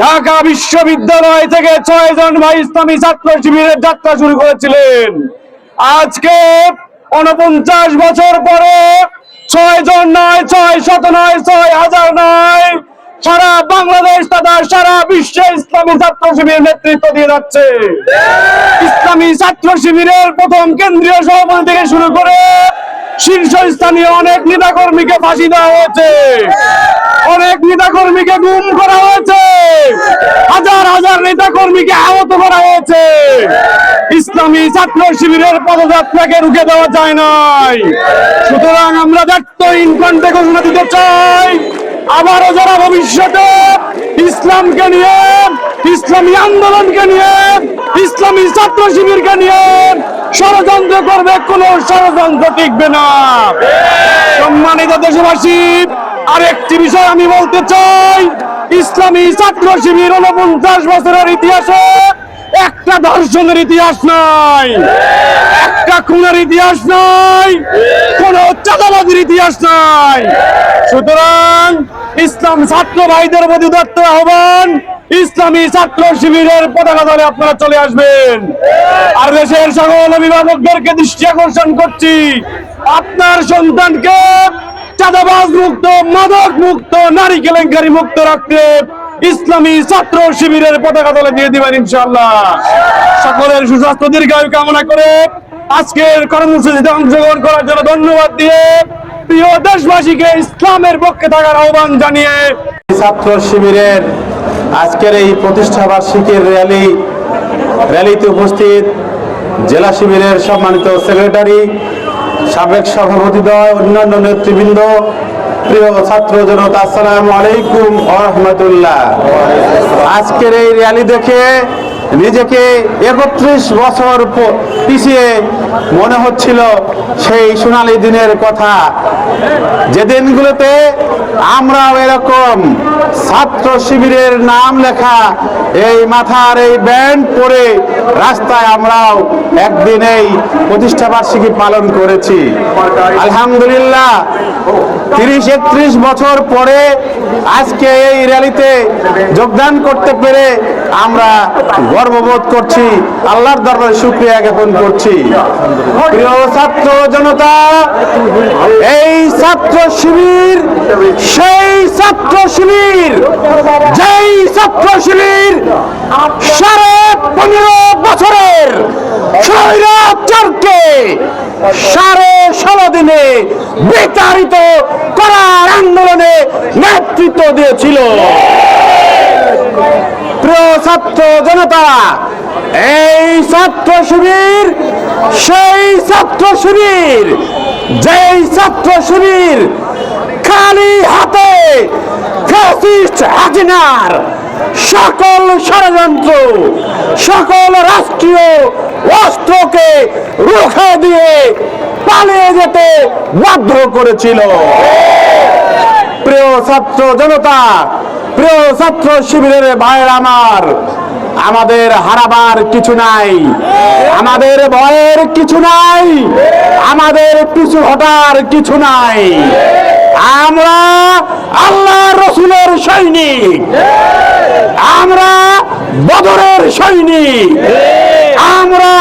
ঢাকা বিশ্ববিদ্যালয় থেকে 6 জন ভাই ইসলামী ছাত্র শিবিরের যাত্রা শুরু করেছিলেন। আজকে 49 বছর পরে 6 জন নয়, 600 নয়, 6000 নয়, সারা বাংলাদেশ তথা সারা বিশ্বে ইসলামী ছাত্র শিবির নেতৃত্ব দিয়ে যাচ্ছে। ইসলামী ছাত্র শিবিরের প্রথম কেন্দ্রীয় সভাপতি থেকে শুরু করে শীর্ষস্থানীয় অনেক নেতাকর্মীকে ফাঁসি দেওয়া হয়েছে, অনেক নেতাকর্মীকে গুম করা হয়েছে, হাজার হাজার নেতাকর্মীকে আহত করা হয়েছে। ইসলামী ছাত্র শিবিরের পদযাত্রাকে রুখে দেওয়া যায় নাই। সুতরাং আমরা দায়িত্বহীন কণ্ঠে ঘোষণা দিতে চাই, আবারও যারা ভবিষ্যতে ইসলামকে নিয়ে, ইসলামী আন্দোলনকে নিয়ে, ইসলামী ছাত্র শিবিরকে নিয়ে ষড়যন্ত্র করবে, কোন ষড়যন্ত্র টিকবে না। সম্মানিত দেশবাসী, আরেকটি বিষয় আমি বলতে চাই, ইসলামী ছাত্র শিবির 49 বছরের ইতিহাসে একটা ধর্ষণের ইতিহাস নাই, একটা খুনের ইতিহাস নাই, কোন চাঁদাবাজির ইতিহাস নাই। সুতরাং ইসলাম ছাত্র ভাইদের প্রতি উদাত্ত আহ্বান, ইসলামী ছাত্র শিবিরের পতাকা দলে আপনারা চলে আসবেন। আর দেশের সকল অভিভাবকদেরকে দৃষ্টি আকর্ষণ করছি, আপনার সন্তানকে চাঁদাবাজ মুক্ত, মাদক মুক্ত, নারী কেলেঙ্কারি মুক্ত রাখতে ইসলামী ছাত্র শিবিরের পতাকা দলে দিয়ে দিবেন ইনশাআল্লাহ। সকলের সুস্বাস্থ্য দীর্ঘায়ু কামনা করে আজকের কর্মসূচিতে অংশগ্রহণ করার জন্য ধন্যবাদ দিয়ে প্রিয় দেশবাসীকে ইসলামের পক্ষে থাকার আহ্বান জানিয়ে ছাত্র শিবিরের আজকের এই প্রতিষ্ঠা বার্ষিকীর র্যালিতে উপস্থিত জেলা শিবিরের সম্মানিত সেক্রেটারি, সাবেক সভাপতিদ্বয়, অন্যান্য নেতৃবৃন্দ, প্রিয় ছাত্র জনতা, আসসালামু আলাইকুম ওয়া রাহমাতুল্লাহ। আজকের এই র্যালি দেখে নিজেকে 31 বছর পিছিয়ে মনে হচ্ছিল সেই সোনালী দিনের কথা, যে দিনগুলোতে আমরাও এরকম ছাত্র শিবিরের নাম লেখা এই মাথার এই ব্যান্ড পরে রাস্তায় আমরাও একদিন এই প্রতিষ্ঠা বার্ষিকী পালন করেছি। আলহামদুলিল্লাহ 30-31 বছর পরে আজকে এই র্যালিতে যোগদান করতে পেরে আমরা গর্ববোধ করছি, আল্লাহর দরবারে শুকরিয়া জ্ঞাপন করছি। প্রিয় ছাত্র জনতা, এই ছাত্র শিবির সেই ছাত্র শিবির, যেই ছাত্র শিবির 15.5 বছরের স্বৈরাচারকে 16.5 দিনে বিতাড়িত করার আন্দোলনে নেতৃত্ব দিয়েছিল। প্রিয় ছাত্র জনতা, এই ছাত্র শিবির সেই ছাত্র শিবির, যেই ছাত্র শিবির খালি হাতে ফ্যাসিস্ট হাসিনার সকল ষড়যন্ত্র, সকল রাষ্ট্রীয় অস্ত্রকে রুখে দিয়ে পালিয়ে যেতে বাধ্য করেছিল। প্রিয় ছাত্র জনতা, প্রিয় ছাত্র শিবিরের ভাইয়ের আমার, আমাদের হারাবার কিছু নাই, আমাদের ভয়ের কিছু নাই, আমাদের পিছু হটার কিছু নাই। আমরা আল্লাহ রসুলের সৈনিক, আমরা বদরের সৈনিক, আমরা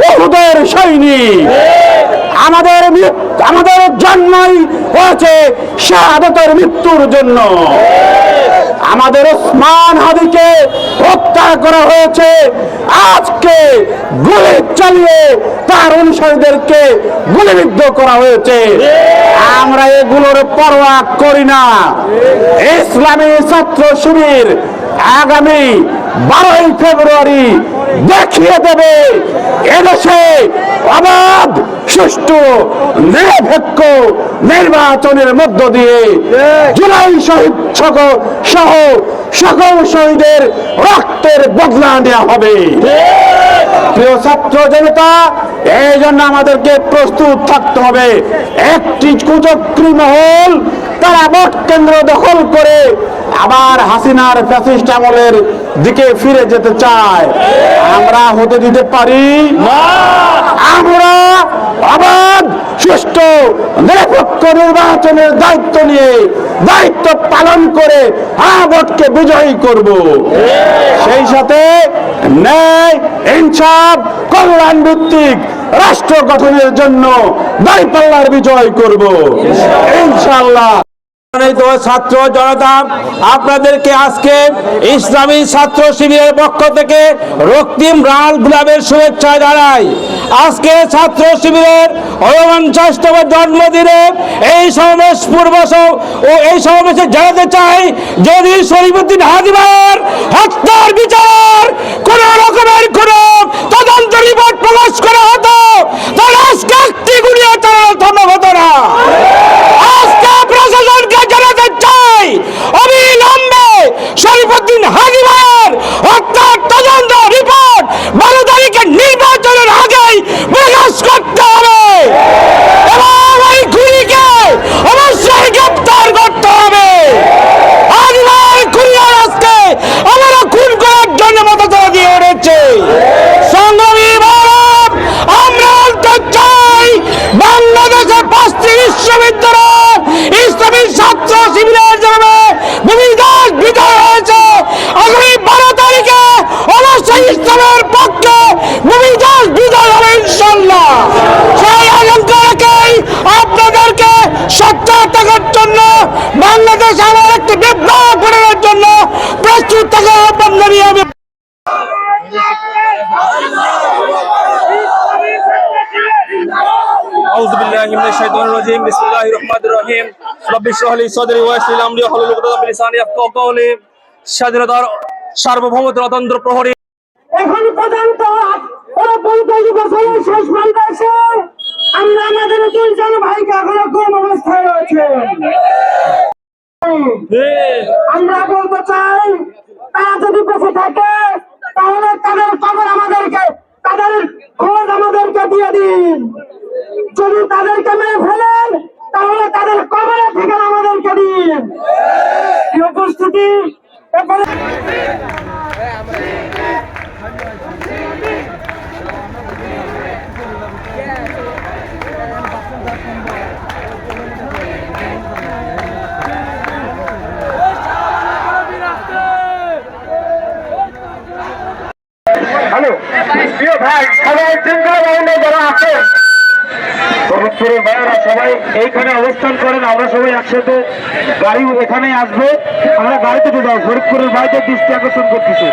উহুদের সৈনিক। আমাদের জন্মই হয়েছে শাহাদাতের মৃত্যুর জন্য। আমাদের ওসমান হাদিকে হত্যা করা হয়েছে, আজকে গুলি চালিয়ে তার অনুসারীদেরকে গুলিবিদ্ধ করা হয়েছে। আমরা এগুলোর পরোয়া করি না। ইসলামী ছাত্র শিবির আগামী 12ই ফেব্রুয়ারি দেখিয়ে দেবে এদেশে অবাধ, সুষ্ঠু, নিরপেক্ষ নির্বাচনের মধ্য দিয়ে জুলাই শহীদ সহ সকল শহীদের রক্তের বদলা নেওয়া হবে। প্রিয় ছাত্র জনতা, এই জন্য আমাদেরকে প্রস্তুত থাকতে হবে। একটি কুচক্রী মহল তারা ভোট কেন্দ্র দখল করে আবার হাসিনার ফ্যাসিস্ট আমলের দিকে ফিরে যেতে চায়, আমরা হতে দিতে পারি না। আমরা অবাধ, সুষ্ঠু, নিরপেক্ষ নির্বাচনের দায়িত্ব নিয়ে দায়িত্ব পালন করে ভোটকে বিজয়ী করব। সেই সাথে ন্যায়, ইনসাফ, কল্যাণ ভিত্তিক রাষ্ট্র গঠনের জন্য দাঁড়িপাল্লার বিজয় করব ইনশাআল্লাহ। ছাত্র জনতা, আপনাদেরকে আজকে ইসলামী ছাত্র শিবিরের পক্ষ থেকে রক্তিম লাল গোলাপের শুভেচ্ছা জানাই। আজকে ছাত্র শিবিরের 49তম জন্মদিনে এই সমাবেশ এই সমাবেশে জানাতে চাই, যদি শরীফুদ্দীন হাজি ভাইয়ের হত্যার বিচার কোন রকমের কোন তদন্ত রিপোর্ট প্রকাশ করা হতো, তাহলে আজকে একটি গুলিও চালানো সম্ভব হতো না। আজকে প্রশাসনকে জানাতে চাই, অবিলম্বে শরীফুদ্দীন হাজি ভাইয়ের হত্যার তদন্ত রিপোর্ট 12 তারিখের নির্বাচনের আগেই প্রকাশ করতে হবে এবং ওই খুনিকে অবশ্যই গ্রেপ্তার করতে হবে। হাজি ভাইয়ের খুনিরা আজকে আমরা খুন করার জন্য মতদান দিয়ে উঠেছে। সংগ্রামী ভারত, আমরা বলতে চাই, বাংলাদেশে 5টি বিশ্ববিদ্যালয় ইসলামী ছাত্র শিবিরের জন্য ভূমিদাস বিজয় হয়েছে। আগামী 12 তারিখে অবশ্যই ইসলামের পক্ষে ভূমিদাস বিজয় হবে ইনশাআল্লাহ। সেই আশঙ্কাকেই আপনাদেরকে সচ্চার থাকার জন্য, বাংলাদেশ আমার একটি বিপ্লব ঘটানোর জন্য প্রস্তুত থাকার আহ্বান জানিয়ে আমি أعوذ بالله من الشيطان الرجيم بسم الله الرحمن الرحيم رب اشرح لي صدري ويسر لي أمري واحلل عقدة من لساني يفقهوا قولي স্বাধীনতার সার্বভৌমত্ব অতন্ত্র প্রহরী এখন পর্যন্ত 50 বছরের শেষ প্রান্তে এসে আমরা আমাদের 2 জন ভাইকে এখনো কোন অবস্থায় রয়েছে। আমরা বলতে চাই, তারা যদি বেঁচে থাকে তাহলে তাদের খবর আমাদেরকে, তাদের খোঁজ আমাদেরকে দিয়ে দিন। যদি তাদেরকে মেরে ফেলেন তাহলে তাদের কবরের ঠিকানা আমাদেরকে দিন। এই উপস্থিতি এখানে হ্যালো প্রিয় ভাই, সবাই শৃঙ্খলা বাহিনী যারা আছেন, ফরিদপুরের ভাইয়েরা সবাই এইখানে অবস্থান করেন। আমরা সবাই একসাথে গাড়ি এখানে আসবে, আমরা গাড়িতে যাবো। ফরিদপুরের ভাইদের দৃষ্টি আকর্ষণ করতেছে।